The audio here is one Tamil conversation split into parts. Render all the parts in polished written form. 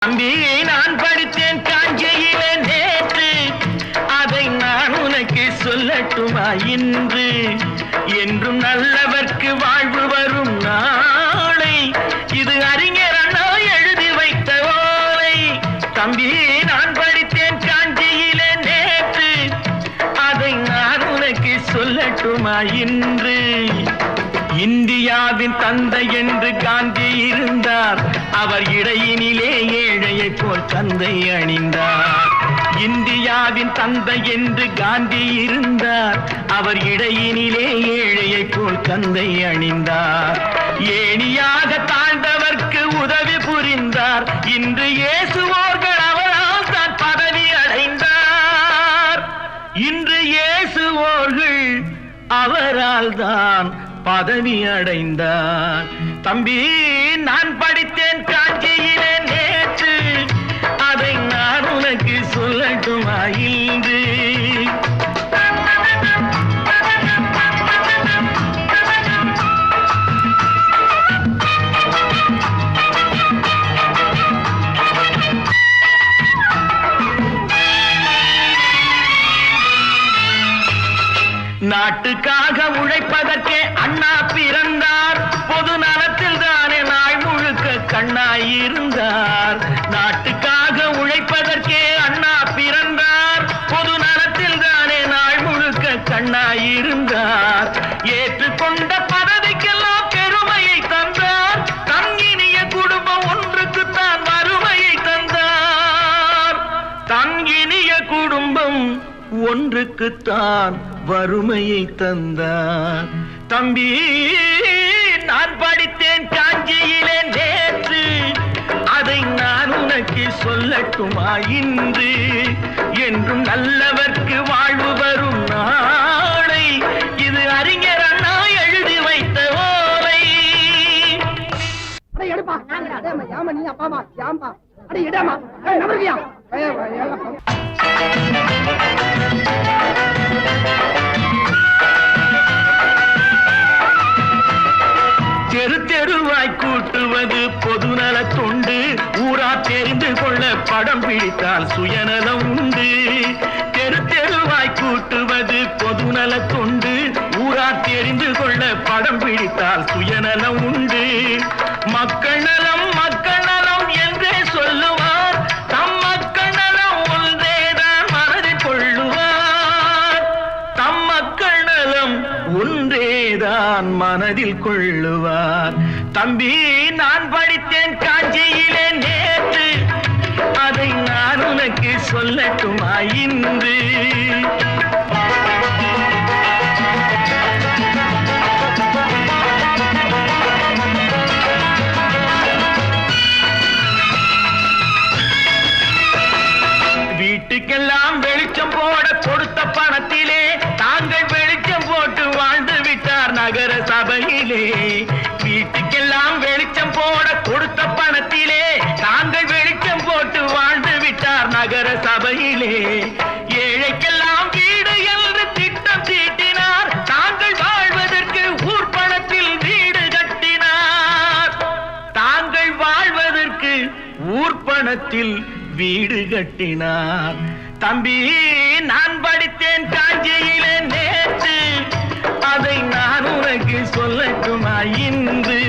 தம்பியை நான் படித்தேன் காஞ்சியிலே நேற்று, அதை நான் உனக்கு சொல்லட்டுமா இன்று? என்றும் நல்லவர்க்கு வாழ்வு வரும் நாளை, இது அறிஞர் அண்ணா எழுதி வைத்த ஓலை. தம்பியை நான் படித்தேன் காஞ்சியிலே நேற்று, அதை நான் உனக்கு சொல்லட்டுமா இன்று? இந்தியாவின் தந்தை என்று காந்தி இருந்தார், அவர் இடையினிலே ஏழையை போல் தந்தை அணிந்தார். இந்தியாவின் தந்தை என்று காந்தி இருந்தார், அவர் இடையினிலே ஏழையை போல் தந்தை அணிந்தார். ஏணியாக தாழ்ந்தவர்க்கு உதவி புரிந்தார், இன்று இயேசுவோர்கள் அவரால் தான் பதவி அடைந்தார். இன்று இயேசுவோர்கள் அவரால் தான் பதவி அடைந்தார். தம்பி நான் படித்தேன் காஞ்சியிலே நேற்று, அதை நான் உனக்கு சொல்லட்டுமா இன்று? நாட்டுக்காக உழைப்பதற்கே அண்ணா பிறந்தார், பொது நலத்தில் தானே நாள் முழுக்க கண்ணாயிருந்தார். நாட்டுக்காக உழைப்பதற்கே அண்ணா பிறந்தார், பொது நலத்தில் தானே நாள் முழுக்க கண்ணாயிருந்தார். ஏற்றுக்கொண்ட பதவிக்கெல்லாம் பெருமையை தந்தார், தங்கினிய குடும்பம் ஒன்றுக்குத்தான் வறுமையை தந்தார். தங்கினிய குடும்பம் ஒன்றுக்குத்தான் வறுமையை தந்தார். தம்பி நான் படித்தேன் காஞ்சியிலே நேற்று, அதை நான் உனக்கு சொல்லட்டுமா இன்று? என்றும் நல்லவர்க்கு வாழ்வு வரும் நாளை, இது அறிஞர் அண்ணா எழுதி வைத்த ஓலை. தெரு தெருவாய் கூட்டுவது பொதுநல தொண்டு, ஊரா தெரிந்து கொள்ள படம் பிடித்தால் சுயநலம் உண்டு. தெரு தெருவாய் கூட்டுவது பொதுநல தொண்டு, ஊரா தெரிந்து கொள்ள படம் பிடித்தால் சுயநலம் உண்டு. மக்கள் நலம் மக்கள் நலம் என்றே சொல்லுவார், தம் மக்கள் நலம் ஒன்றேதான் மனதில் கொள்ளுவார். தம் மக்கள் நலம் ஒன்றேதான் மனதில் கொள்ளுவார். தம்பி நான் படித்தேன் காஞ்சியிலே நேற்று, அதை நான் உனக்கு சொல்லட்டுமா இன்று? வீட்டுக்கெல்லாம் வெளிச்சம் போட கொடுத்த பணத்திலே தாங்கள் வெளிச்சம் போட்டு வாழ்ந்து விட்டார் நகர சபையிலே. வீட்டுக்கெல்லாம் வெளிச்சம் போட கொடுத்த பணத்திலே தாங்கள் வெளிச்சம் போட்டு வாழ்ந்து விட்டார் நகர சபையிலே. ஏழைக்கெல்லாம் வீடு என்று திட்டம் தீட்டினார், தாங்கள் வாழ்வதற்கு ஊர்பணத்தில் வீடு கட்டினார். தாங்கள் வாழ்வதற்கு ஊர்பணத்தில் வீடு கட்டினார். தம்பி நான் படித்தேன் காஞ்சியிலே நேற்று, அதை நான் உனக்கு சொல்லட்டுமா இன்று?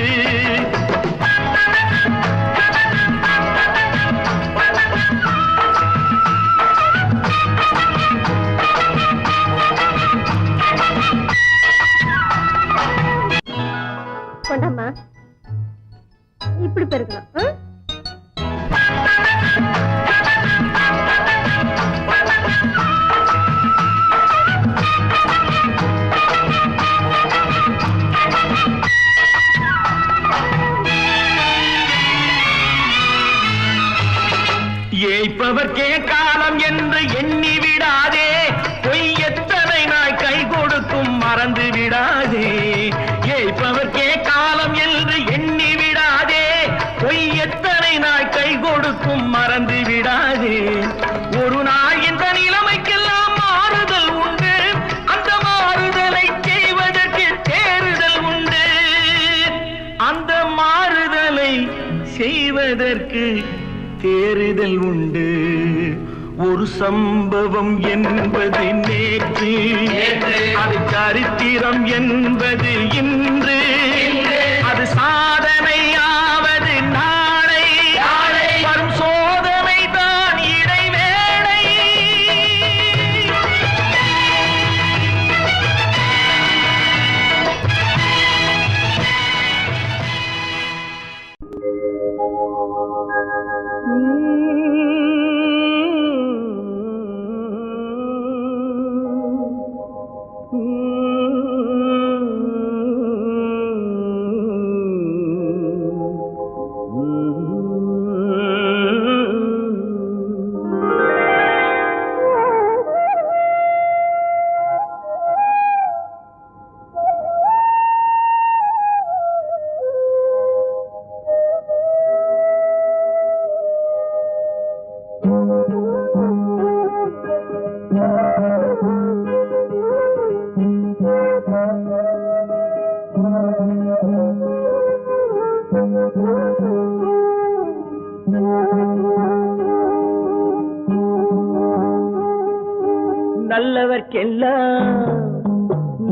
கொண்டாமா இப்படி பெருக்கலாம். ஏய்ப்பவர்க்கே காலம் என்று எண்ணி விடாதே, பொய் எத்தனை நாய் கை கொடுக்கும் மறந்து விடாதே. ஏய்ப்பவர்க்கே காலம் என்று எண்ணி விடாதே, பொய் எத்தனை நாய் கை கொடுக்கும் மறந்து விடாதே. ஒரு நாள் இந்த நிலைமைக்கெல்லாம் மாறுதல் உண்டு, அந்த மாறுதலை செய்வதற்கு தேறுதல் உண்டு. அந்த மாறுதலை செய்வதற்கு தேர்தல் ஏறுதல் உண்டு. ஒரு சம்பவம் என்பது நேற்று, அது சரித்திரம் என்பது இன்று, அது சாதனையாவது நாளை, வரும் சோதனை தான் இடைவேளை.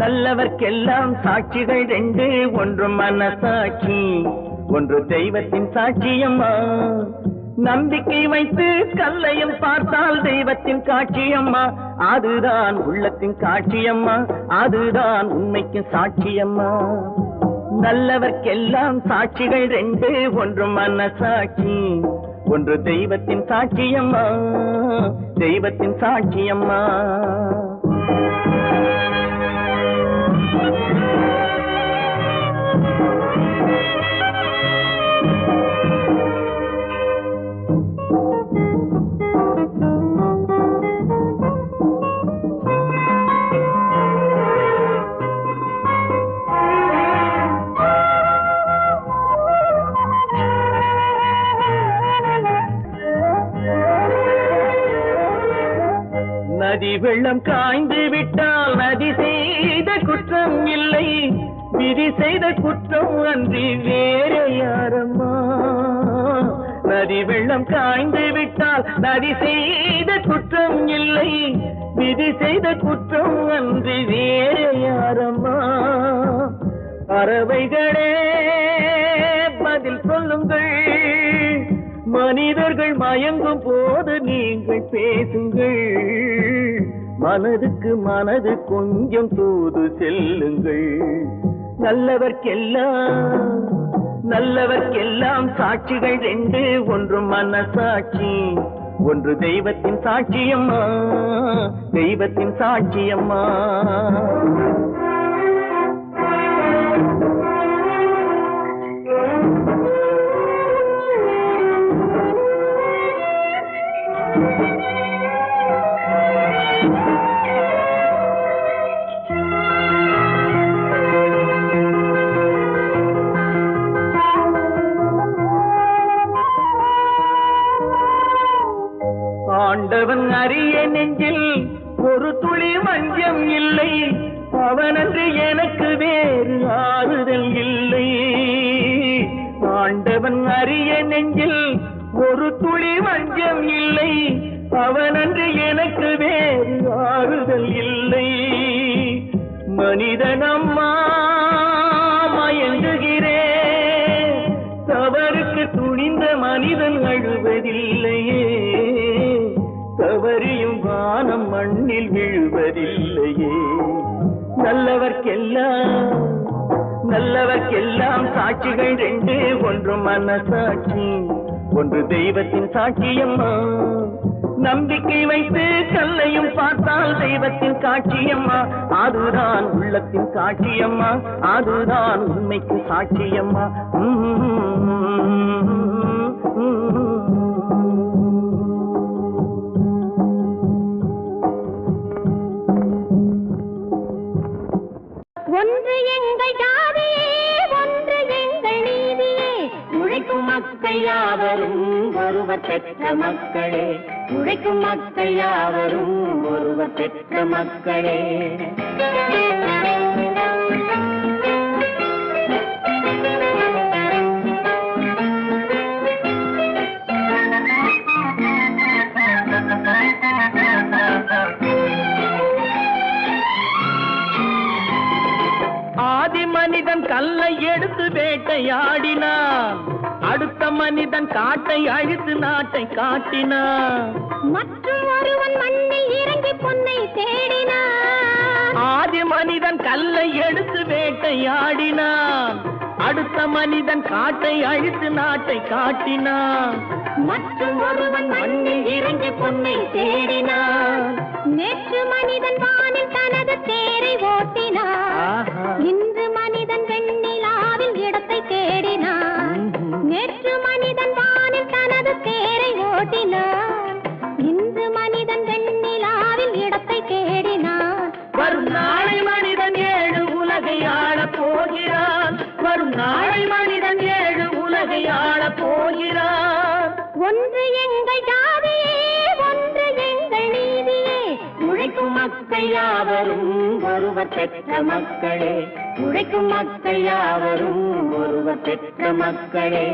நல்லவர்க்கெல்லாம் சாட்சிகள் ரெண்டு, ஒன்று மனசாட்சி, ஒன்று தெய்வத்தின் சாட்சியம்மா. நம்பிக்கை வைத்து கல்லையும் பார்த்தால் தெய்வத்தின் காட்சியம்மா, அதுதான் உள்ளத்தின் காட்சியம்மா, அதுதான் உண்மைக்கு சாட்சியம்மா. நல்லவர்க்கெல்லாம் சாட்சிகள் ரெண்டு, ஒன்று மனசாட்சி, ஒன்று தெய்வத்தின் சாட்சியம்மா, தெய்வத்தின் சாட்சியம்மா. நதி வெள்ளம் காய்ந்து விட்டால் நதி செய்த குற்றம் இல்லை, விதி செய்த குற்றம் அன்றி வேற யாரம்மா. நதி வெள்ளம் காய்ந்து விட்டால் நதி செய்த குற்றம் இல்லை, விதி செய்த குற்றம் அன்றி வேற யாரம்மா. பறவைகளே பதில் சொல்லுங்கள், மனிதர்கள் மயங்கும் போது நீங்கள் பேசுங்கள், மனதுக்கு மனது கொஞ்சம் தூது செல்லுங்கள். நல்லவர்க்கெல்லாம் சாட்சிகள் ரெண்டு, ஒன்று மனசாட்சி, ஒன்று தெய்வத்தின் சாட்சியம்மா, தெய்வத்தின் சாட்சியம்மா. ஆண்டவன் அறிய நெஞ்சில் ஒரு துளி வஞ்சம் இல்லை, அவனன்று எனக்கு வேறு ஆறுதல் இல்லை. ஆண்டவன் அறிய நெஞ்சில் ஒரு துளி வஞ்சம் இல்லை, அவனன்று எனக்கு வேறு ஆறுதல் இல்லை. மனிதனம்மா மயங்குகிறேன், தவறுக்கு துணிந்த மனிதன் அழுவதில்லையே, தவறியும் வானம் மண்ணில் விழுவதில்லையே. நல்லவர்க்கெல்லாம் சாட்சிகள் ரெண்டு, ஒன்று மனசாட்சி, ஒன்று தெய்வத்தின் சாட்சியம்மா. நம்பிக்கை வைத்து கல்லையும் பார்த்தால் தெய்வத்தின் காட்சியம்மா, அதுதான் உள்ளத்தின் காட்சியம்மா, அதுதான் உண்மைக்கு சாட்சியம்மா. ஒன்று எங்கள் ஜாதியே, ஒன்று எங்கள் நீதியே, உழைக்கும் மக்கள் யாவரும் ஒருவர் பெற்ற மக்களே, உழைக்கும் மக்கள் யாவரும் ஒருவர் பெற்ற மக்களே. கல்லை எடுத்து வேட்டையாடினான், அடுத்த மனிதன் காட்டை அழித்து நாட்டை காட்டினான். மற்றும் ஒருவன் மண்ணில் இறங்கி பொன்னை தேடினான். ஆதி மனிதன் கல்லை எடுத்து வேட்டையாடினான், அடுத்த மனிதன் காட்டை அழித்து நாட்டை காட்டினான். மற்றும் ஒருவன் மண்ணில் இறங்கி பொன்னை தேடினான். நேற்று மனிதன் வானில் தனது தேரை ஓட்டினான், இன்று மனிதன் வெண்ணிலாவில் இடத்தை தேடினான். நேற்று மனிதன் வானில் தனது தேரை ஓட்டினான், இன்று மனிதன் வெண்ணிலாவில் இடத்தை தேடினான். வரும் நாளை மனிதன் 7 உலகை ஆளப் போகிறான், வரும் நாளை மனிதன் 7 உலகை ஆளப் போகிறான். ஒன்று எங்கள் ஜாதியே, ஒன்று எங்கள் நீதியே, உழைக்கும் மக்கள் யாவரும் ஒருவர் பெற்ற மக்களே, உழைக்கும் மக்கள் யாவரும் ஒருவர் பெற்ற மக்களே.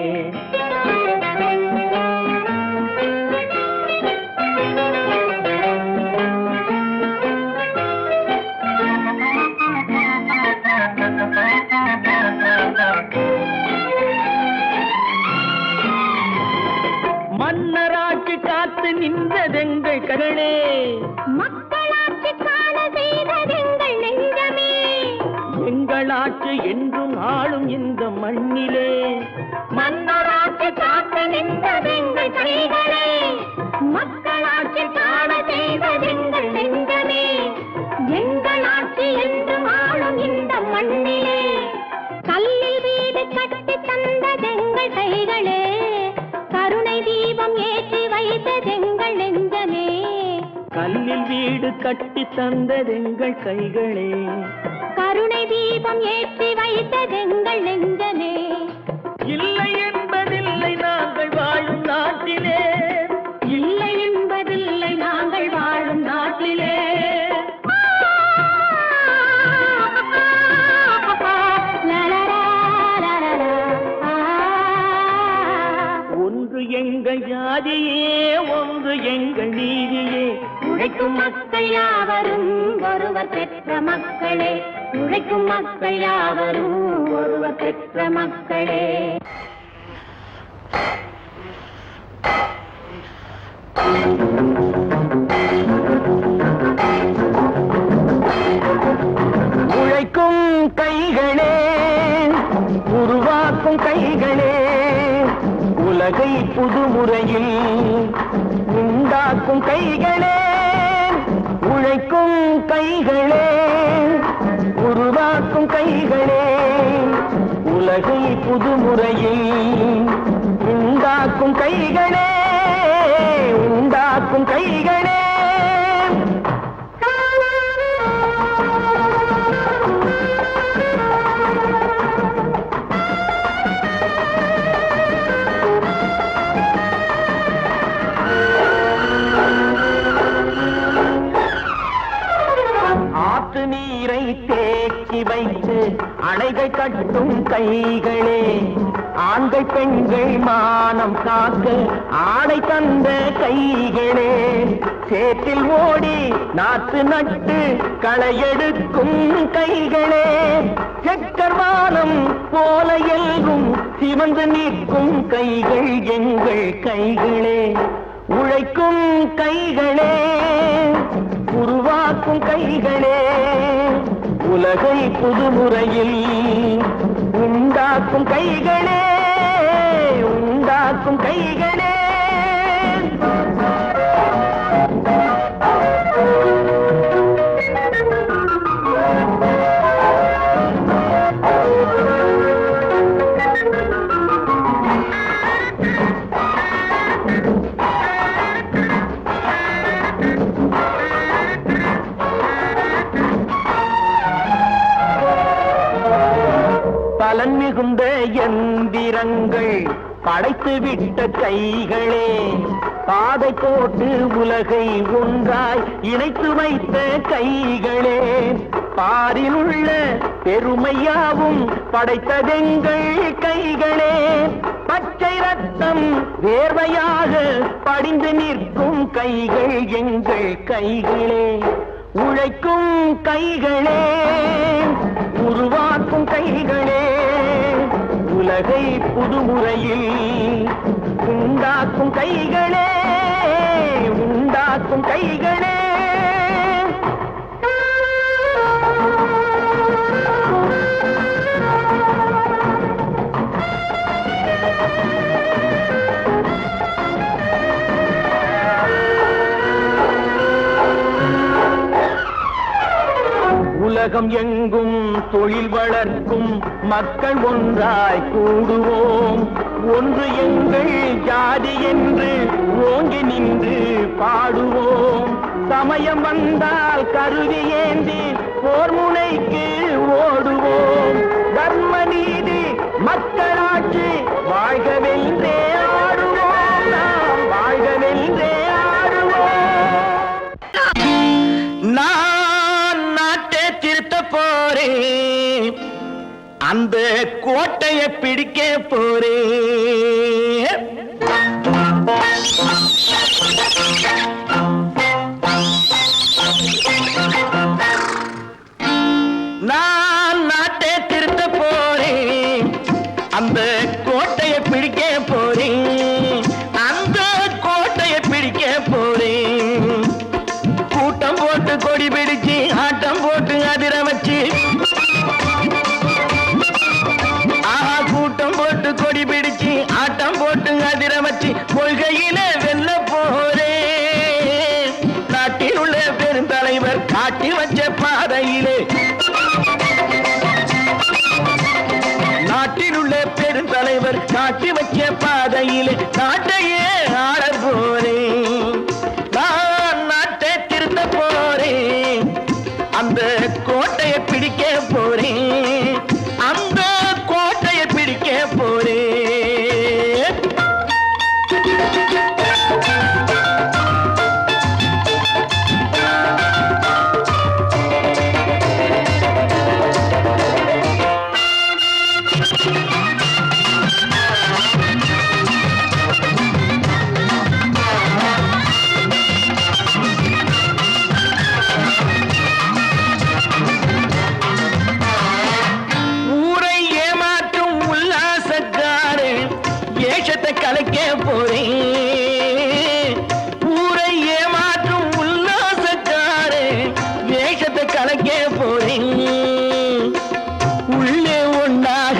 மன்னராட்சி காத்து நின்றதெங்கள் கரளே, மக்களாட்சி காண செய்ததெங்கள் நெஞ்சமே, எங்கள் ஆட்சி என்றும் ஆளும் இந்த மண்ணிலே. மன்னராட்சி காத்து நின்றதெங்கள் கைகளே, மக்களாட்சி காண செய்ததெங்கள் நெஞ்சமே, எங்கள் ஆட்சி என்றும் ஆளும் இந்த மண்ணிலே. கல்லில் வீடு கட்டி தந்ததெங்கள் கைகளே, கருணை தீபம் ஏற்றி வைத்ததெங்கள் நெஞ்சமே. கல்லில் வீடு கட்டி தந்ததெங்கள் கைகளே, கருணை தீபம் ஏற்றி வைத்ததெங்கள் நெஞ்சமே. இல்லை என்பதில்லை நாங்கள் வாழும் நாட்டிலே, இல்லை என்பதில்லை நாங்கள் வாழும் நாட்டிலே. ஒன்று எங்கள் ஜாதியே, ஒன்று எங்கள் நீதியே, உழைக்கும் மக்கள் யாவரும் ஒருவர் பெற்ற மக்களே, உழைக்கும் மக்கள் யாவரும் ஒருவர் பெற்ற மக்களே. உழைக்கும் கைகளே, உருவாக்கும் கைகளே, உலகை புதுமுறையில் உண்டாக்கும் கைகளே. உழைக்கும் கைகளே, உருவாக்கும் கைகளே, உலகை புதுமுறையில் உண்டாக்கும் கைகளே, உண்டாக்கும் கைகளே. ஆத்து நீரை தேக்கி வைத்து அணைகள் கட்டும் கைகளே, ஆண்கள் பெண்கள் மானம் காக்க ஆடை தந்த கைகளே, சேற்றில் ஓடி நாத்து நட்டு களையெடுக்கும் கைகளே, செக்கர்வானம் போல எல்லும் சிவந்து நிற்கும் கைகள் எங்கள் கைகளே. உழைக்கும் கைகளே, உருவாக்கும் கைகளே, உலகை புதுமுறையில் உண்டாக்கும் கைகளே, உண்டாக்கும் கைகளே. பலன் மிகுந்த எந்திரங்கள் படைத்து விட்ட கைகளே, பாதை போட்டு உலகை ஒன்றாய் இணைத்து வைத்த கைகளே, பாரில் உள்ள பெருமையாவும் படைத்ததெங்கள் கைகளே, பச்சை ரத்தம் வேர்வையாக படிந்து நிற்கும் கைகள் எங்கள் கைகளே. உழைக்கும் கைகளே, உருவாக்கும் கைகளே, உலகை புதுமுறையில் உண்டாக்கும் கைகளே, உண்டாக்கும் கைகளே. உலகம் எங்கும் தொழில் வளர்க்கும் மக்கள் ஒன்றாய் கூடுவோம். ஒன்று எங்கள் ஜாதி என்று ஓங்கி நின்று பாடுவோம். சமயம் வந்தால் கருவி ஏந்தி போர் முனைக்கு ஓடுவோம். தர்ம நீதி மக்களாட்சி வாழ்கவென்றே ஆடுவோம். நாம் வாழ்கவென்றே ஆடுவோம். நான் நாட்டை திருத்த போறேன், அந்த கோட்டையை பிடிக்க போறேன். நான் நாட்டை திருத்த போறேன், அந்த கோட்டையை பிடிக்க போறேன். அந்த கோட்டையை பிடிக்க போறேன். கூட்டம் போட்டு கொடி பிடிச்சு ஆட்டம் போட்டு அதிர வச்சு, கூட்டம் போட்டு கொடி பிடிச்சு ஆட்டம் போட்டு அதிர வச்சு கொள்கையில வெல்ல போறேன். நாட்டில் உள்ள பெருந்தலைவர் காட்டி வச்ச பாதையிலே, நாட்டில் உள்ள பெருந்தலைவர் காட்டி வச்ச பாதையிலே நாட்டையே ஆள போறேன். நான் நாட்டை திருத்த போறேன், அந்த கோட்டையை பிடிக்க போறேன். அந்த கோட்டையை பிடிக்க போறேன். ஊரை ஏமாற்றும் உல்லாசக்காரே ஏஷத்தை கலைக்க போறேன். ஊரை ஏமாற்றும் உல்லாசக்காரே வேஷத்தை கலைக்க போறேன். உள்ளே ஒண்ணாக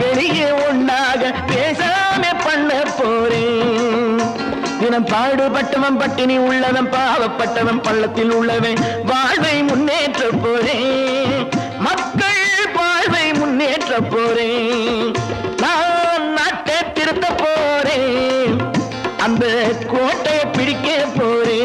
வெளியே ஒண்ணாக பேசாம பண்ண போறேன். தினம் பாடுபட்டவன் பட்டினி உள்ளவன் பாவப்பட்டவன் பள்ளத்தில் உள்ளவன் வாழ்வை முன்னேற்ற போறேன். மக்கள் வாழ்வை முன்னேற்ற போறேன். நான் நாட்டை திருத்த போறேன், அந்த கோட்டையை பிடிக்க போறேன்.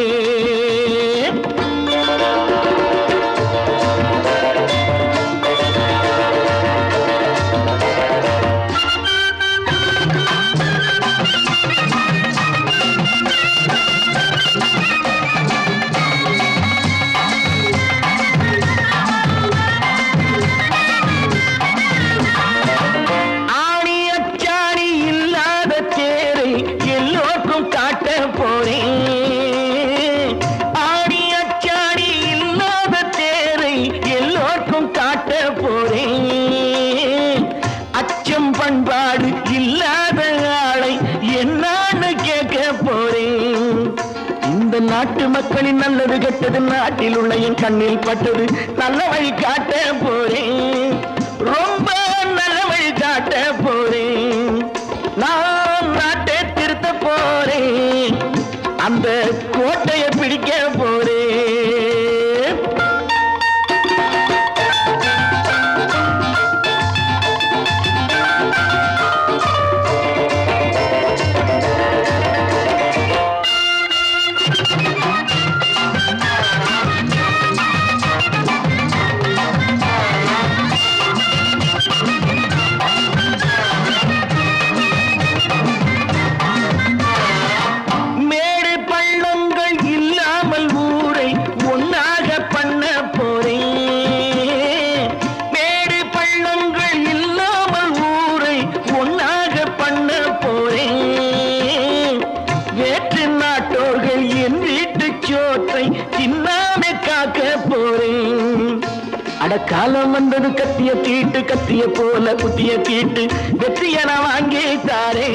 ஆணி அச்சாணி இல்லாத தேரை எல்லோருக்கும் காட்ட போறேன். ஆணி அச்சாணி இல்லாத தேரை எல்லோருக்கும் காட்ட போறேன். அச்சம் பண்பாடு இல்லாத ஆளை என்னான்னு கேட்க போறேன். இந்த நாட்டு மக்களின் நல்லது கெட்டது நாட்டில் உள்ள என் கண்ணில் பட்டது. நல்ல வழி காட்ட போறேன், ரொம்ப நல்ல வழி காட்ட போறேன். நான் நாட்டை திருத்த போறேன், அந்த கோட்டையை பிடிக்க போறேன். மேடு பள்ளம் காலம் வந்தது கத்திய தீட்டு கத்திய போல குத்திய தீட்டு வெற்றிய நான் வாங்கி தாரே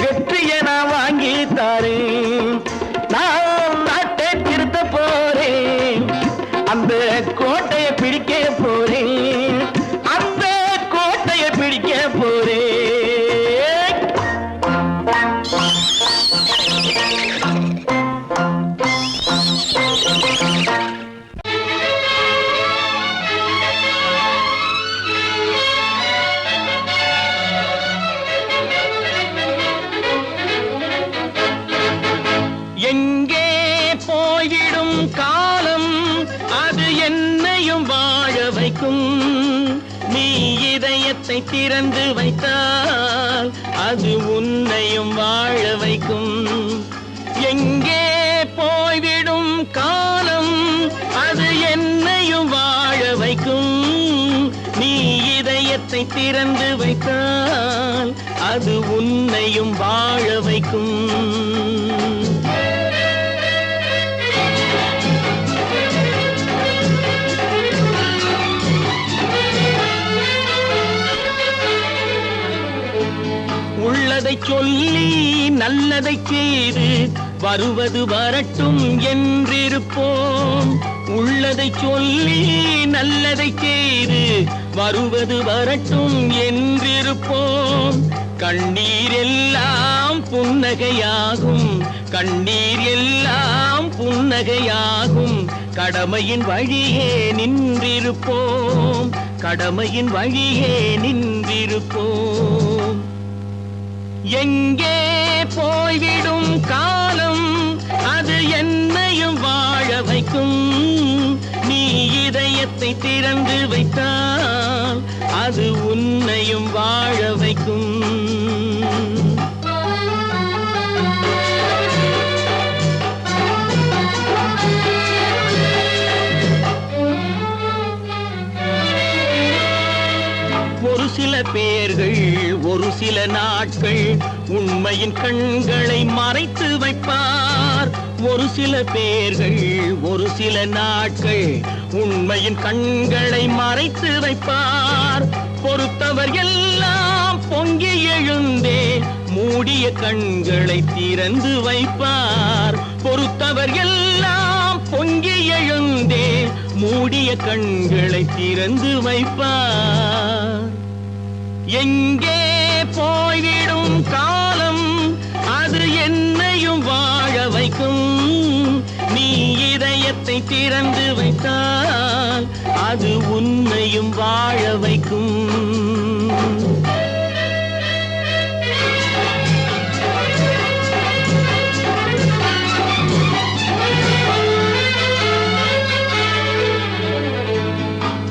வெற்றிய நான் வாங்கி தாரே நான் நாட்டை திருத்த போறேன் அந்த கோட்டையை பிடிக்க போறேன் அந்த கோட்டையை பிடிக்க போறேன் எங்கே போய்விடும் காலம் அது என்னையும் வாழ வைக்கும் நீ இதயத்தை திறந்து வைத்தால் அது உன்னையும் வாழ வைக்கும் எங்கே போய்விடும் காலம் அது என்னையும் வாழ வைக்கும் நீ இதயத்தை திறந்து வைத்தால் அது உன்னையும் வாழ வைக்கும் உள்ளதை சொல்லி நல்லதை செய்து வருவது வரட்டும் என்றிருப்போம் உள்ளதை சொல்லி நல்லதை செய்து வருவது வரட்டும் என்றிருப்போம் கண்ணீர் எல்லாம் புன்னகையாகும் கண்ணீர் எல்லாம் புன்னகையாகும் கடமையின் வழியே நின்றிருப்போம் கடமையின் வழியே நின்றிருப்போம் எங்கே போய்விடும் காலம் அது என்னையும் வாழ வைக்கும் நீ இதயத்தை திறந்து வைத்தால் அது உன்னையும் வாழ வைக்கும் ஒரு சில பேர்கள் ஒரு சில நாட்கள் உண்மையின் கண்களை மறைத்து வைப்பார் ஒரு சில பேர்கள் ஒரு சில நாட்கள் உண்மையின் கண்களை மறைத்து வைப்பார் பொறுத்தவர் எல்லாம் பொங்கி எழுந்தே மூடிய கண்களை திறந்து வைப்பார் பொறுத்தவர் எல்லாம் பொங்கி எழுந்தே மூடிய கண்களை திறந்து வைப்பார் எங்கே போய்விடும் காலம் அது என்னையும் வாழ வைக்கும் நீ இதயத்தை திறந்து வைத்தால் அது உன்னையும் வாழ வைக்கும்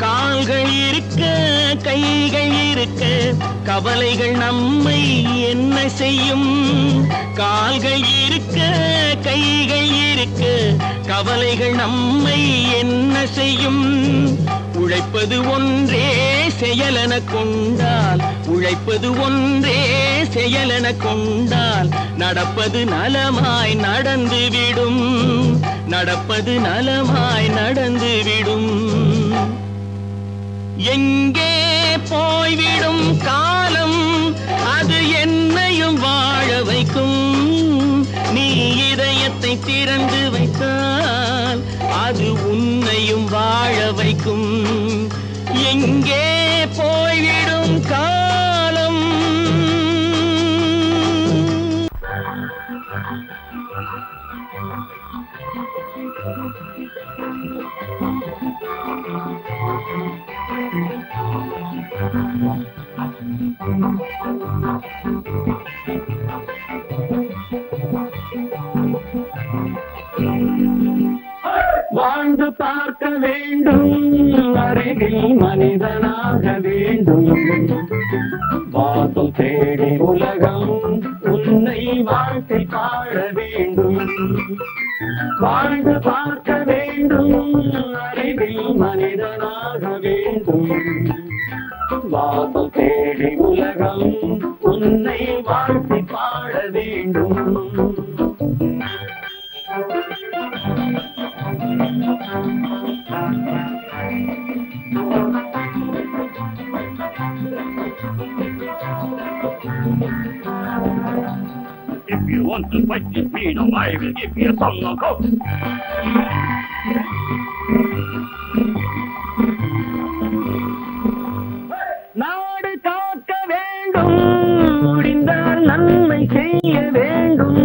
கால்கள் இருக்க கைகள் இருக்க கவலைகள் நம்மை என்ன செய்யும் கால்கள் இருக்க கைகள் இருக்க கவலைகள் நம்மை என்ன செய்யும் உழைப்பது ஒன்றே செயலென கொண்டால் உழைப்பது ஒன்றே செயலென கொண்டால் நடப்பது நலமாய் நடந்துவிடும் நடப்பது நலமாய் நடந்துவிடும் எங்கே போய்விடும் காலம் அது என்னையும் வாழ வைக்கும் நீ இதயத்தை திறந்து வைத்தால் அது உன்னையும் வாழ வைக்கும் எங்கே போய்விடும் காலம் வாழ்ந்து பார்க்க வேண்டும் அருகில் மனிதனாக வேண்டும் வாசல் தேடி உலகம் உன்னை வாழ்க்கை பாட வேண்டும் வாழ்ந்து பார்க்க வேண்டும் அருகில் மனிதனாக வேண்டும் வாசல் தேடி உலகம் உன்னை வாழ்க்கை பாட வேண்டும் Thank you. will fight this freedom. I will give you some knockout. நாடு காக்க வேண்டும், முடிந்தால் நன்மை செய்ய வேண்டும்.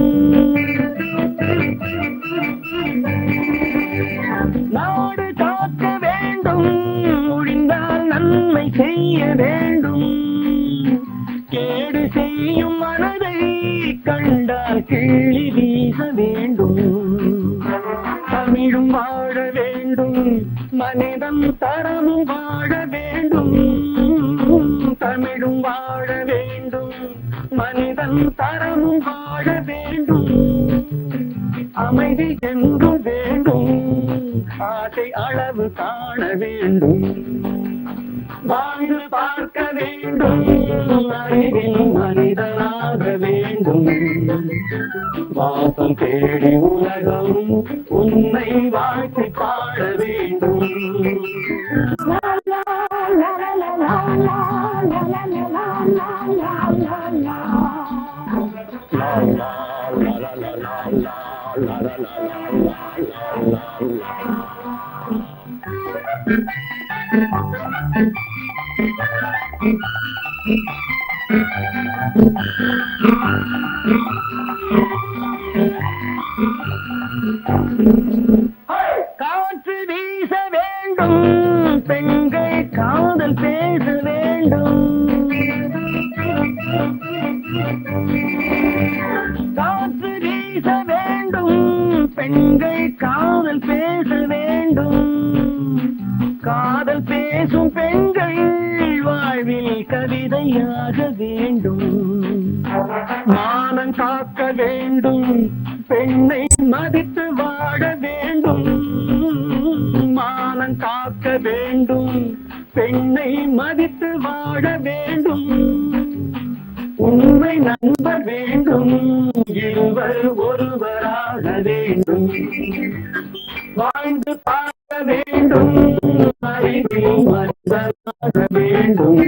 நாடு காக்க வேண்டும், முடிந்தால் நன்மை செய்ய வேண்டும். கேடு செய்யும் மனதை கண்டால் கிள்ளி வீச வேண்டும். தமிழும் வாழ வேண்டும், மனிதம் தரமும் வாழ வேண்டும். தமிழும் வாழ வேண்டும், மனிதன் தரமும் வாழ வேண்டும். அமைதி என்றும் வேண்டும், ஆசை அளவு காண வேண்டும். வாழ்ந்து பார்க்க வேண்டும், அறிவில் மனிதனாக வேண்டும். வாசம் தேடி உலகம் உன்னை வாழ்த்தி பாட வேண்டும். காற்று வீச வேண்டும், பெண்கள் காதல் பேச வேண்டும். காற்று வீச வேண்டும், பெண்கள் காதல் பேச வேண்டும். காதல் பேசும் பெண்கள் வாழ்வில் கவிதையாக வேண்டும். மானம் காக்க வேண்டும், பெண்ணை மதித்து வாழ வேண்டும். மானம் காக்க வேண்டும், பெண்ணை மதித்து வாழ வேண்டும். உண்மை நம்ப வேண்டும், இருவர் ஒருவராக வேண்டும். வாழ்ந்து பார்க்க வேண்டும், அறிவில் மனிதனாக வேண்டும்.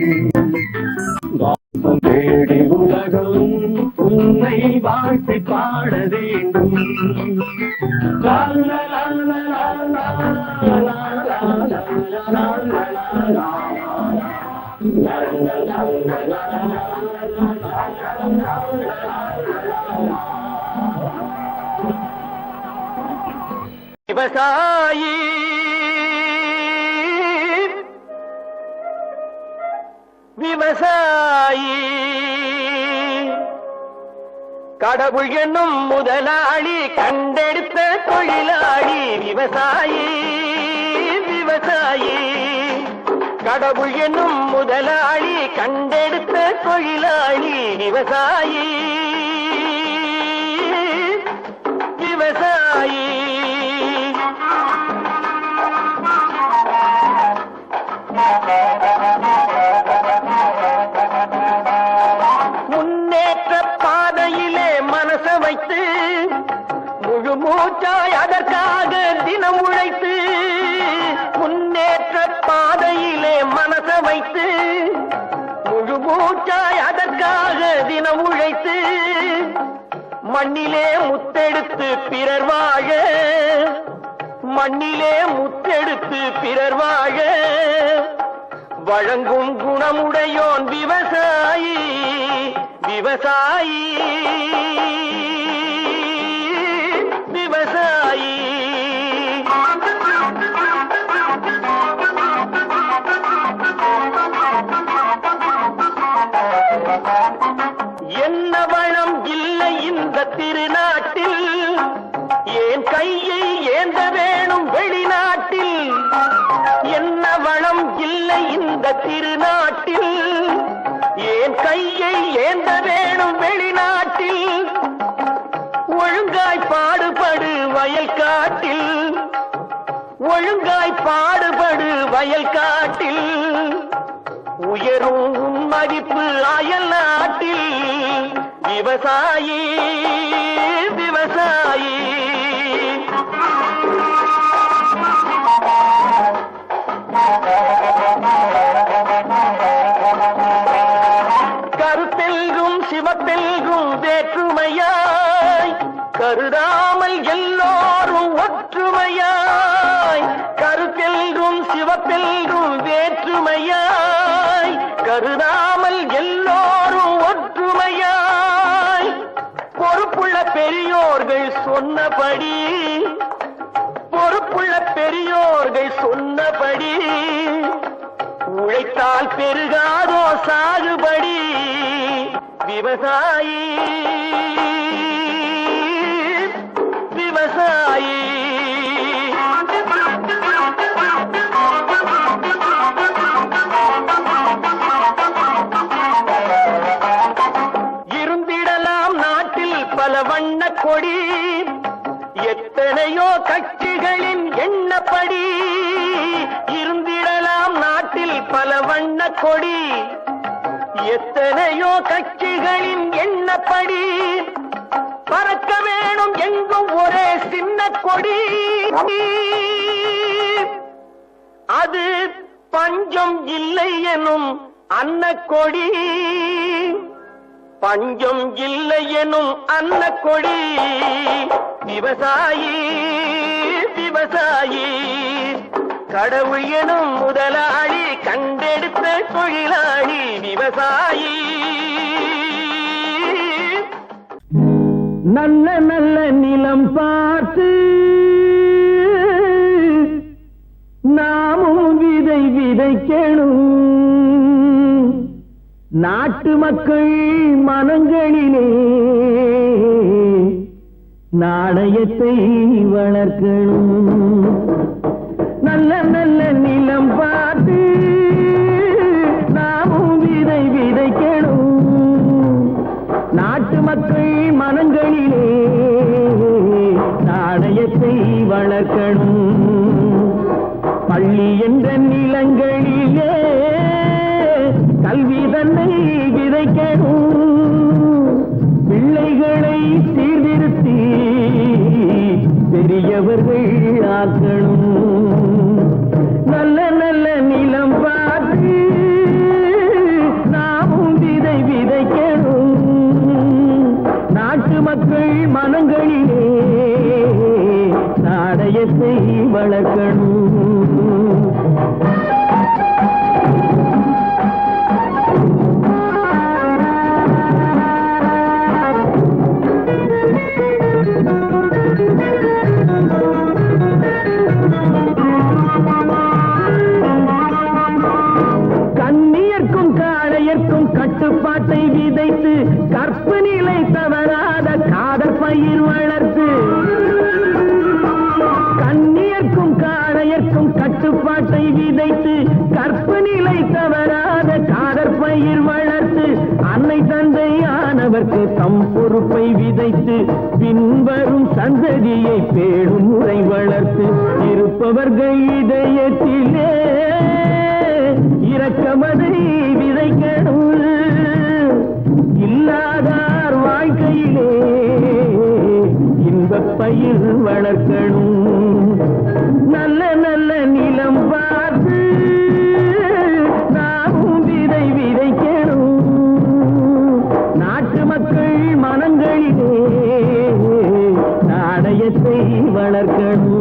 வாசம் தேடி உலகம் உன்னை வாழ்த்தி பாட வேண்டும். லா லா லா லா லா லா லா லா லா லா. விவசாயி விவசாயி கடவுள் என்னும் முதலாளி கண்டெடுத்த தொழிலாளி. விவசாயி விவசாயி கடவுள் என்னும் முதலாளி கண்டெடுத்த தொழிலாளி. விவசாயி விவசாயி முன்னேற்ற பாதையிலே மனச வைத்து முழு மூச்சாய் அதற்காக தினம் உழைத்து. முன்னேற்ற பாதையிலே மனச வைத்து முழு மூச்சாய் அதற்காக தினம் உழைத்து. மண்ணிலே முத்தெடுத்து பிறர் வாழ, மண்ணிலே முத்தெடுத்து பிறர் வாழ வழங்கும் குணமுடையோன் விவசாயி. விவசாயி விவசாயி என்ன வளம் இல்லை இந்த திருநாட்டில், ஏன் கையை ஏந்த வேணும் வெளிநாட்டில். என்ன வளம் இல்லை இந்த திருநாட்டில், ஏன் கையை ஏந்த வேணும் வெளிநாட்டில். ஒழுங்காய் பாடுபடு வயல் காட்டில், ஒழுங்காய் பாடுபடு வயல் காட்டில். உயரும் உன் மதிப்பு அயல் நாட்டில். விவசாயி விவசாயி கருத்தெல்கும் சிவத்தெல்கும் வேற்றுமையாய் கருதாமல் எல்லோரும் ஒற்றுமையாய் கருப்பெல்லும் சிவப்பெல்லும் வேற்றுமையாய் கருதாமல் எல்லோரும் ஒற்றுமையாய் பொறுப்புள்ள பெரியோர்கள் சொன்னபடி பொறுப்புள்ள பெரியோர்கள் சொன்னபடி உழைத்தால் பெருகாதோ சாகுபடி விவசாயி விவசாயி இருந்திடலாம் நாட்டில் பல வண்ண கொடி எத்தனையோ கட்சிகளின் எண்ணப்படி இருந்திடலாம் நாட்டில் பல வண்ண கொடி எத்தனையோ கட்சிகளின் எண்ணப்படி பறக்க வேணும் எங்கும் ஒரே சின்ன கொடி அது பஞ்சம் இல்லை எனும் அன்னக்கொடி பஞ்சம் இல்லை எனும் அன்னக்கொடி விவசாயி விவசாயி கடவுள் எனும் முதலாளி கண்டெடுத்த தொழிலாளி விவசாயி நல்ல நல்ல நிலம் பார்த்து நாமும் விதை விதைக்கணும் நாட்டு மக்கள் மனங்களிலே நாணயத்தை வளர்க்கணும் நல்ல நல்ல நிலம் பார்த்து நாமும் விதை விதைக்கணும் நாட்டு மக்கள் மனங்களிலே நாணயத்தை வளர்க்கணும் பள்ளி என்ற நிலங்களிலே கல்வி தன்னை விதைக்கணும் பிள்ளைகளை சீர்திருத்தி பெரியவர்கள் ஆக்கணும் நல்ல நல்ல நிலம் பார்த்து நாமும் விதை விதைக்கணும் நாட்டு மக்கள் மனங்களிலே நாணயத்தை வளர்க்கணும் கண்ணியர்க்கும் காளையர்க்கும் கட்டுப்பாட்டை விதைத்து கற்பு நிலை தவறாத காதல் பயிர் வளர்த்து கண்ணியர்க்கும் காளையர்க்கும் கட்டுப்பாட்டை விதைத்து கற்பு நிலை தவறாத காதல் பயிர் வளர்த்து அன்னை தந்தையானவர்க்கு தம் பொறுப்பை விதைத்து பின்வரும் சந்ததியை பேடும் முறை வளர்த்து இருப்பவர்கள் இதயத்திலே இரக்கமதை விதைக்கணும் இல்லாதார் வாழ்க்கையிலே இன்பப் பயிர் வளர்க்கணும் நல்ல நல்ல நிலம் பார்த்து நாமும் விதை விதைக்கணும் நாட்டு மக்கள் மனங்களிலே நாணயத்தை வளர்க்கணும்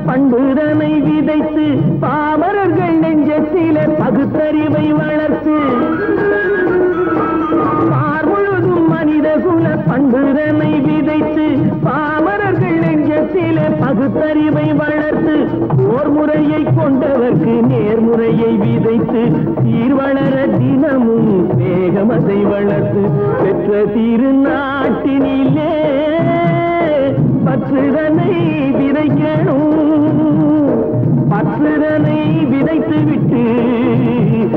பண்புதனை விதைத்து பாமரர்கள் நெஞ்சத்திலே பகுத்தறிவை வளர்த்து பார் முழுதும் மனித குல பண்புதனை விதைத்து பாமரர்கள் நெஞ்சத்திலே பகுத்தறிவை வளர்த்து ஓர் முறையை கொண்டவர்க்கு நேர்முறையை விதைத்து சீர்வளர தினமும் வேகமதை வளர்த்து பெற்ற திருநாட்டினிலே பற்றுதனை விதைக்கணும் பற்றுதனை விதைத்து விட்டு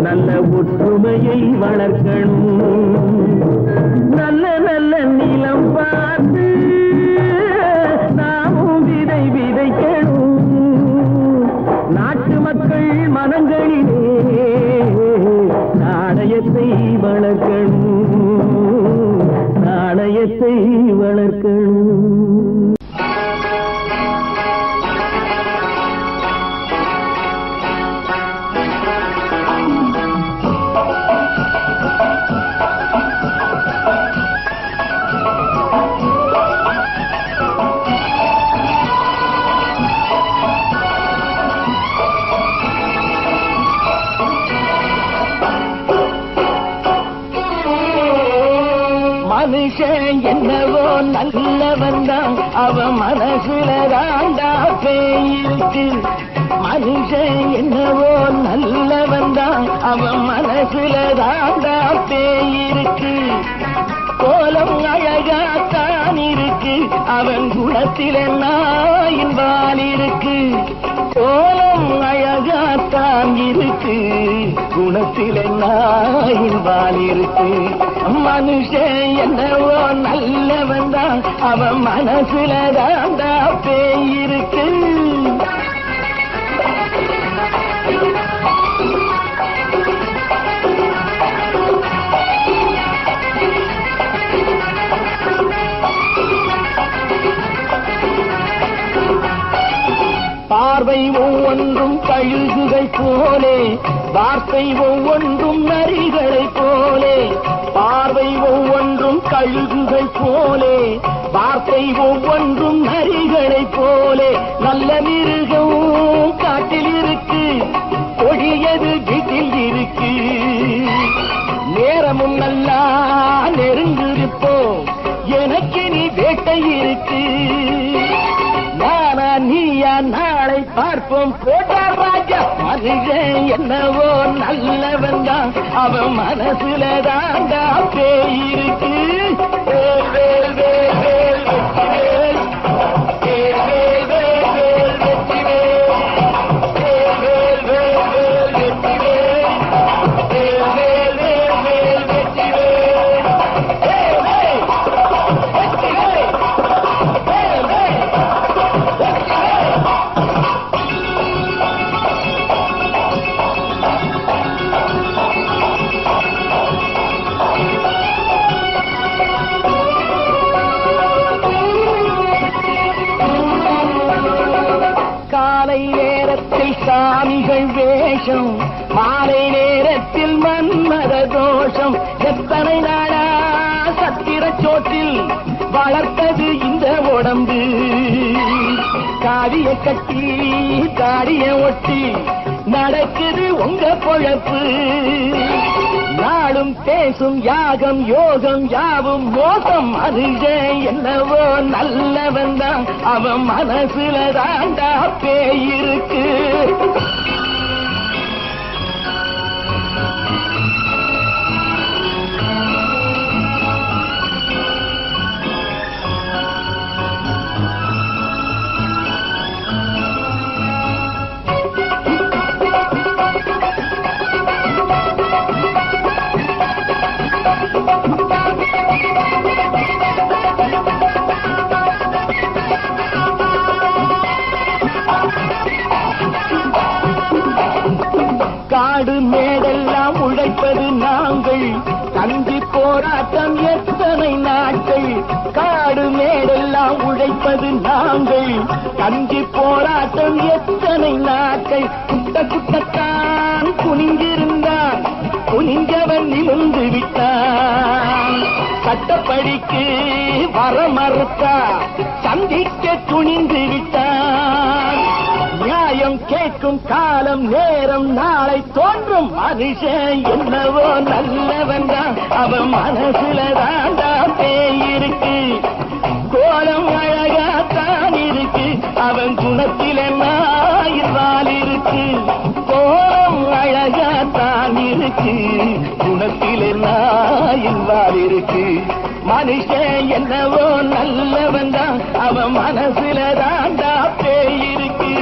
நல்ல ஒற்றுமையை வளர்க்கணும் நல்ல நல்ல நிலம் பார்த்து நாமும் விதை விதைக்கணும் நாட்டு மக்கள் மனங்களிலே நாணயத்தை வளர்க்கணும், நாணயத்தை வளர்க்கணும். மனுஷன் என்னவோ நல்லவன் தான், அவன் மனசுல தாண்டா பேயிருக்கு. மனுஷன் என்னவோ நல்லவன் தான், அவன் மனசுல தாண்டா பேயிருக்கு. கோலம் அழகாத்தான் இருக்கு, அவன் குணத்தில நாயின் வால் இருக்கு. கோலம் அழகாத்தான் இருக்கு, குணத்தில நாயின் வால் இருக்கு. மனுஷன் என்னவோ நல்லவன் தான், அவன் மனசுல தாண்டா பேயிருக்கு. பார்வை ஒவ்வொன்றும் கழுகுகள் போலே, வார்த்தை ஒவ்வொன்றும் நரிகளை போலே. பார்வை ஒவ்வொன்றும் கழுகுகள் போலே, வார்த்தை ஒவ்வொன்றும் நரிகளை போலே. நல்ல மிருகம் காட்டில் இருக்கு, கொடியது வீட்டில் இருக்கு. நேரமும் நல்லா நெருங்கிருப்போம், எனக்கு நீ வேட்டை இருக்கு. நானா நீயா நாளை பார்ப்போம், போட்டார் ராஜா. மனுஷன் என்னவோ நல்லவன் தான், அவன் மனசுல தாண்டா பேயிருக்கு. வேல் வேல் வேல் வேல் வெற்றி வேல், வேல் வேல் வேல் வேல் வெற்றி வேல், வேல் வேல் வேல் வேல் வெற்றி வேல், வேல் வேல் வேல் வேல் வெற்றி வேல், வேல் வேல் வெற்றி வேல், வேல் வேல். காலை நேரத்தில் சாமிகள் வேஷம், மாலை நேரத்தில் மன்மத தோஷம். எத்தனை நாளா சத்திர சோற்றில் வளர்த்தது இந்த உடம்பு. காவிய கட்டி தாடிய ஒட்டி நடக்குது உங்க பொழப்பு. நாளும் பேசும் யாகம் யோகம் யாவும் மோசம். மனுஷன் என்னவோ நல்லவன் தான், அவன் மனசுல தாண்டா பேயிருக்கு. காடு மேடெல்லாம் உழைப்பது நாங்கள், கஞ்சி போராட்டம் எத்தனை நாட்கள். காடு மேடெல்லாம் உழைப்பது நாங்கள், கஞ்சி போராட்டம் எத்தனை நாட்கள். குட்ட குட்டத்தான் குனிஞ்சிருந்தான், குனிஞ்சவன் நிமிர்ந்து விட்டான். சட்டப்படிக்கு வர மறுத்தா, சந்திக்க துணிந்து விட்டான். நியாயம் கேட்கும் காலம் நேரம் நாளை தோன்றும். மனுஷன் என்னவோ நல்லவன் தான், அவன் மனசுல தாண்டா பேயிருக்கு. கோலம் அழகாத்தான் இருக்கு, அவன் குணத்தில நாயினால் இருக்கு. கோலம் அழகாத்தான் இருக்கு, குணத்தில நாயினால் இருக்கு. மனுஷன் என்னவோ நல்லவன் தான், அவன் மனசுல தாண்டா பேயிருக்கு.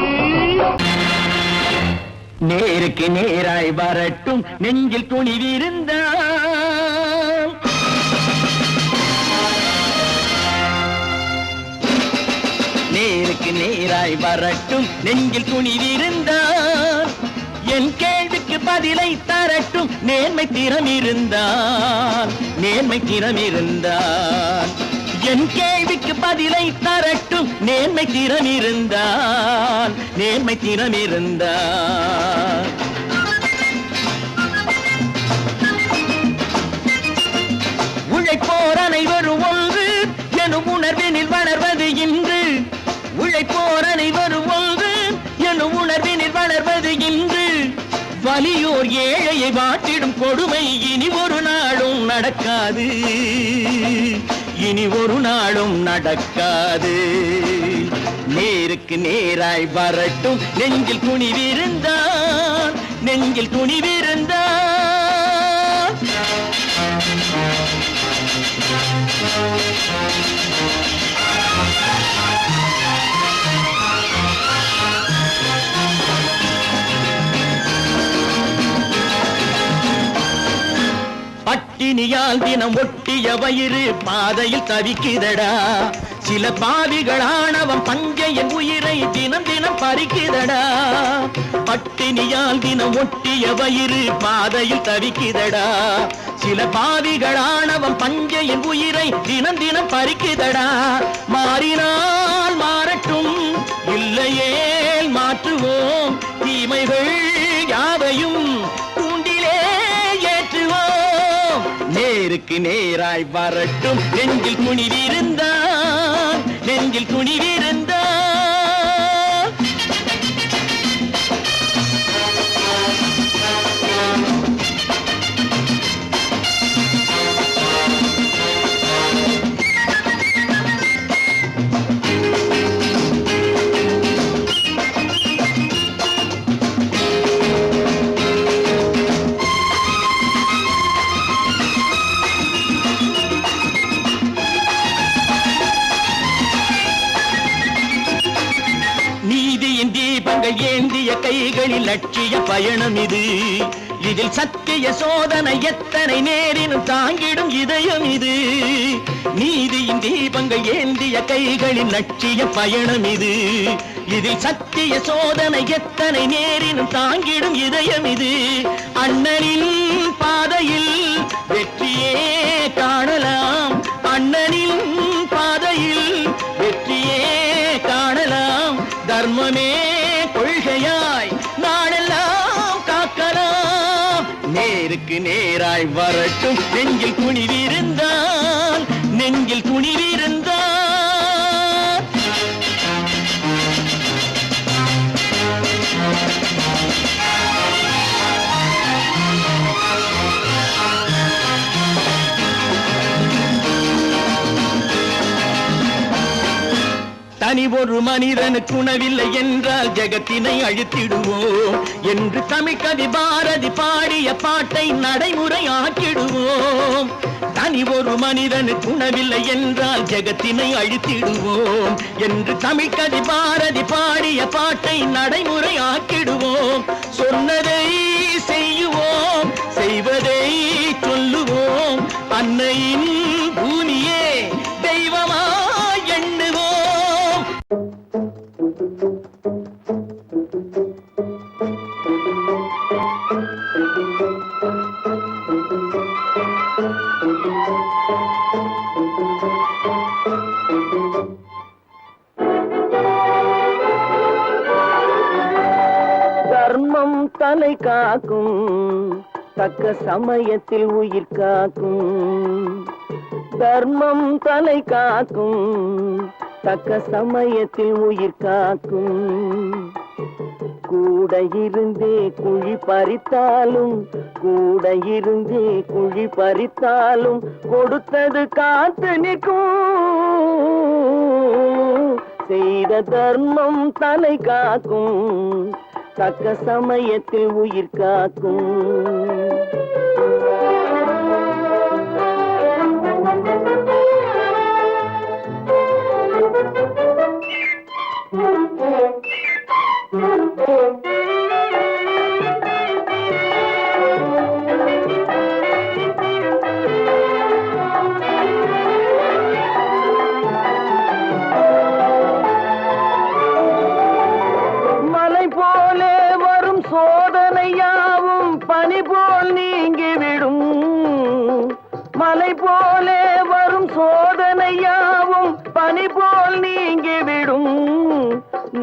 நேருக்கு நேராய் வரட்டும், நெஞ்சில் துணிவிருந்தான். நேருக்கு நேராய் வரட்டும், நெஞ்சில் துணிவிருந்தான். என் கேள்விக்கு பதிலை தரட்டும் நேர்மை திறம் இருந்தால் என் கேள்விக்கு பதிலை தரட்டும் நேர்மை திறம் இருந்தால் உழைப்போர் அனைவரும் ஒன்று எனும் உணர்வினில் வளர்வது இன்று உழைப்போர் அனைவரும் ஒன்று எனும் உணர்வினில் வளர்வது இன்று வலியோர் ஏழையை வாட்டிடும் கொடுமை இனி ஒரு நாளும் நடக்காது நேருக்கு நேராய் வரட்டும் நெஞ்சில் துணிவிருந்தான் பட்டினியால் தினம் ஒட்டிய வயிறு பாதையில் தவிக்குதடா சில பாவிகளானவன் பஞ்சையின் உயிரை தினம் பறிக்குதடா பட்டினியால் தினம் ஒட்டிய வயிறு பாதையில் தவிக்குதடா சில பாவிகளானவன் பஞ்சையின் உயிரை தினம் பறிக்குதடா மாறினால் மாறட்டும் இல்லையேல் மாற்றுவோம் தீமைகள் யாவையும் நேருக்கு நேராய் வரட்டும் நெஞ்சில் துணிவிருந்தான் தீபங்கள் ஏந்திய கைகளில் லட்சிய பயணம் இதில் சத்திய சோதனை எத்தனை நேரினும் தாங்கிடும் இதயம் இது நீதியின் தீபங்கள் ஏந்திய கைகளில் லட்சிய பயணம் இதில் சத்திய சோதனை எத்தனை நேரினும் தாங்கிடும் இதயம் இது அண்ணனின் பாதையில் வெற்றியே காணலாம் அண்ணனின் பாதையில் வெற்றியே காணலாம் தர்மமே கொள்கையாய் நாளெல்லாம் காக்கலாம் நேருக்கு நேராய் வரட்டும் நெஞ்சில் துணிவிருந்தான் தனி ஒரு மனிதனுக்கு உணவில்லை என்றால் ஜெகத்தினை அழித்திடுவோம் என்று தமிழ்கவி பாரதி பாடிய பாட்டை நடைமுறையாக்கிடுவோம் தனி ஒரு மனிதனுக்கு உணவில்லை என்றால் ஜெகத்தினை அழித்திடுவோம் என்று தமிழ்கவி பாரதி பாடிய பாட்டை நடைமுறையாக்கிடுவோம் சொன்னதை செய்யுவோம் செய்வதை சொல்லுவோம் அன்னையின் பூமியே தெய்வமா எண்ணுவோம் தர்மம் தலை காக்கும் தக்க சமயத்தில் உயிர் காக்கும் தர்மம் தலை காக்கும் தக்க சமயத்தில் உயிர் காக்கும் கூட இருந்தே குழி பறித்தாலும் கூட இருந்தே குழி பறித்தாலும் கொடுத்தது காத்து நிற்கும் செய்த தர்மம் தலை காக்கும் தக்க சமயத்தில் உயிர் காக்கும் மலை போலே வரும் சோதனையாவும் பனி போல் நீங்கிவிடும்.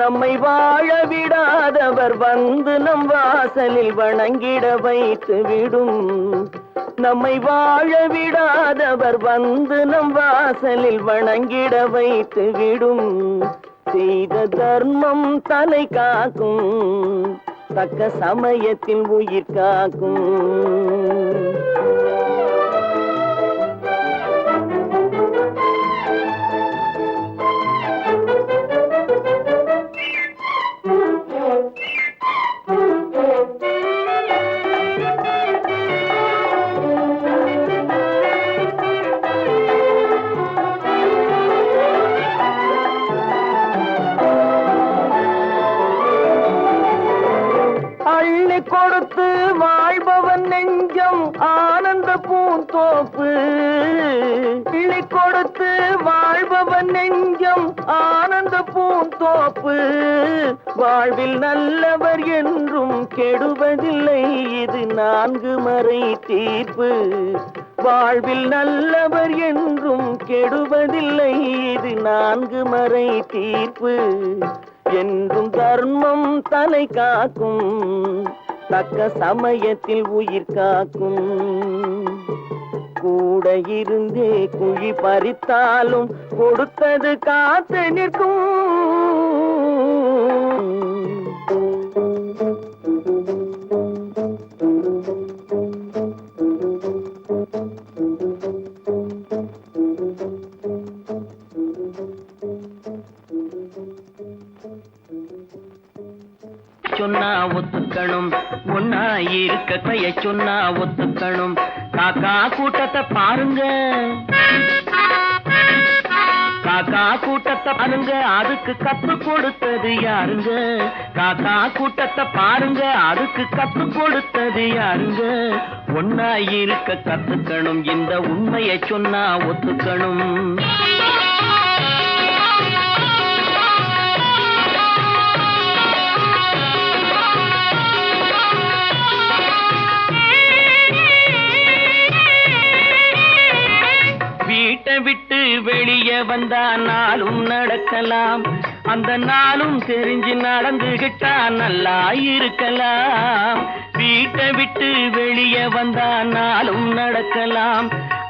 நம்மை வாழ விடாதவர் வந்து நம் வாசலில் வணங்கிட வைத்து விடும். நம்மை வாழ விடாதவர் வந்து நம் வாசலில் வணங்கிட வைத்து விடும். செய்த தர்மம் தலை காக்கும், தக்க சமயத்தில் உயிர் காக்கும். அள்ளி கொடுத்து வாழ்பவன் நெஞ்சம் ஆனந்த பூந்தோப்பு. அள்ளி கொடுத்து வாழ்பவன் நெஞ்சம் ஆனந்த பூந்தோப்பு. வாழ்வில் நல்லவர் என்றும் கெடுவதில்லை, இது 4 மறை தீர்ப்பு. வாழ்வில் நல்லவர் என்றும் கெடுவதில்லை, இது 4 மறை தீர்ப்பு. என்றும் தர்மம் தலை காக்கும், தக்க சமயத்தில் உயிர் காக்கும். கூட இருந்தே குழி பறித்தாலும் கொடுத்தது காத்து நிற்கும். சொன்னா ஒத்துக்கணும், ஒன்னா இருக்க கைய சொன்னா ஒத்துக்கணும். காக்கா கூட்டத்தை பாருங்க, காக்கா கூட்டத்தை பாருங்க, அதுக்கு கத்து கொடுத்தது யாருங்க? காக்கா கூட்டத்தை பாருங்க, அதுக்கு கத்து கொடுத்தது யாருங்க? ஒன்னா இருக்க கத்துக்கணும், இந்த உண்மையை சொன்னா ஒத்துக்கணும். வீட்டை விட்டு வெளியே வந்தா நாளும் நடக்கலாம், அந்த நாளும் தெரிஞ்சு நடந்துகிட்டா நல்லா இருக்கலாம். வீட்டை விட்டு வெளியே வந்தா நாளும் நடக்கலாம்,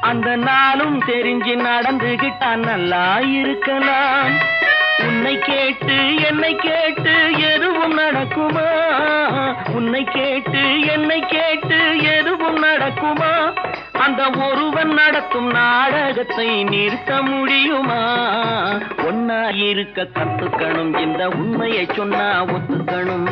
அந்த நாளும் தெரிஞ்சு நடந்துகிட்டா நல்லா இருக்கலாம். உன்னை கேட்டு என்னை கேட்டு எதுவும் நடக்குமா? உன்னை கேட்டு என்னை கேட்டு எதுவும் நடக்குமா? அந்த ஒருவன் நடத்தும் நாடகத்தை நிறுத்த முடியுமா? ஒன்னா இருக்க கத்துக்கணும், இந்த உண்மையை சொன்னா ஒத்துக்கணும்.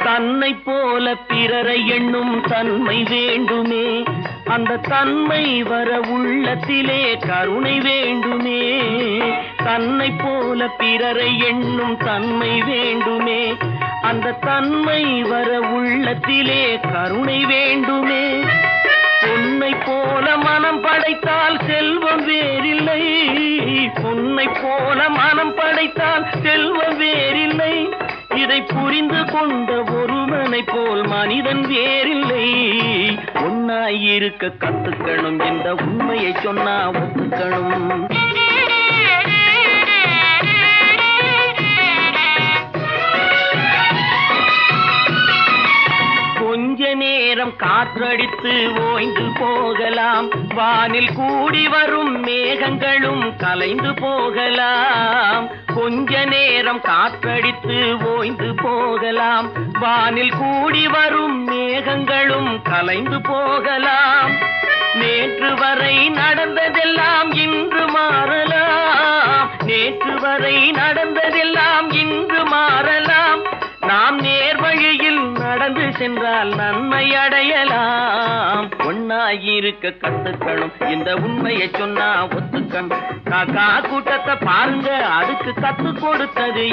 தன்னை போல பிறரை எண்ணும் தன்மை வேண்டுமே, அந்த தன்மை வர உள்ளத்திலே கருணை வேண்டுமே. தன்னை போல பிறரை எண்ணும் தன்மை வேண்டுமே, அந்த தன்மை வர உள்ளத்திலே கருணை வேண்டுமே. பொன்னை போல மனம் படைத்தால் செல்வம் வேறில்லை, பொன்னை போல மனம் படைத்தால் செல்வம் வேறில்லை. இதை புரிந்து கொண்ட ஒருவனை போல் மனிதன் வேறில்லை. ஒன்னாய் இருக்க கத்துக்கணும், இந்த உண்மையை சொன்னா ஒத்துக்கணும். கொஞ்ச நேரம் காற்றடித்து ஓய்ந்து போகலாம், வானில் கூடி வரும் மேகங்களும் கலைந்து போகலாம். கொஞ்ச நேரம் காற்றடித்து ஓய்ந்து போகலாம், வானில் கூடி வரும் மேகங்களும் கலைந்து போகலாம். நேற்று வரை நடந்ததெல்லாம் இன்று மாறலாம், நேற்று வரை நடந்ததெல்லாம் இன்று மாறலாம். நாம் நேர்வழியில் நடந்து சென்றால் நன்மை அடையலாம். ஒன்னாயிருக்க கத்துக்கணும், இந்த உண்மையை சொன்னா ஒத்துக்கணும். காக்கா கூட்டத்தை பாருங்க, அதுக்கு கத்து கொடுத்தது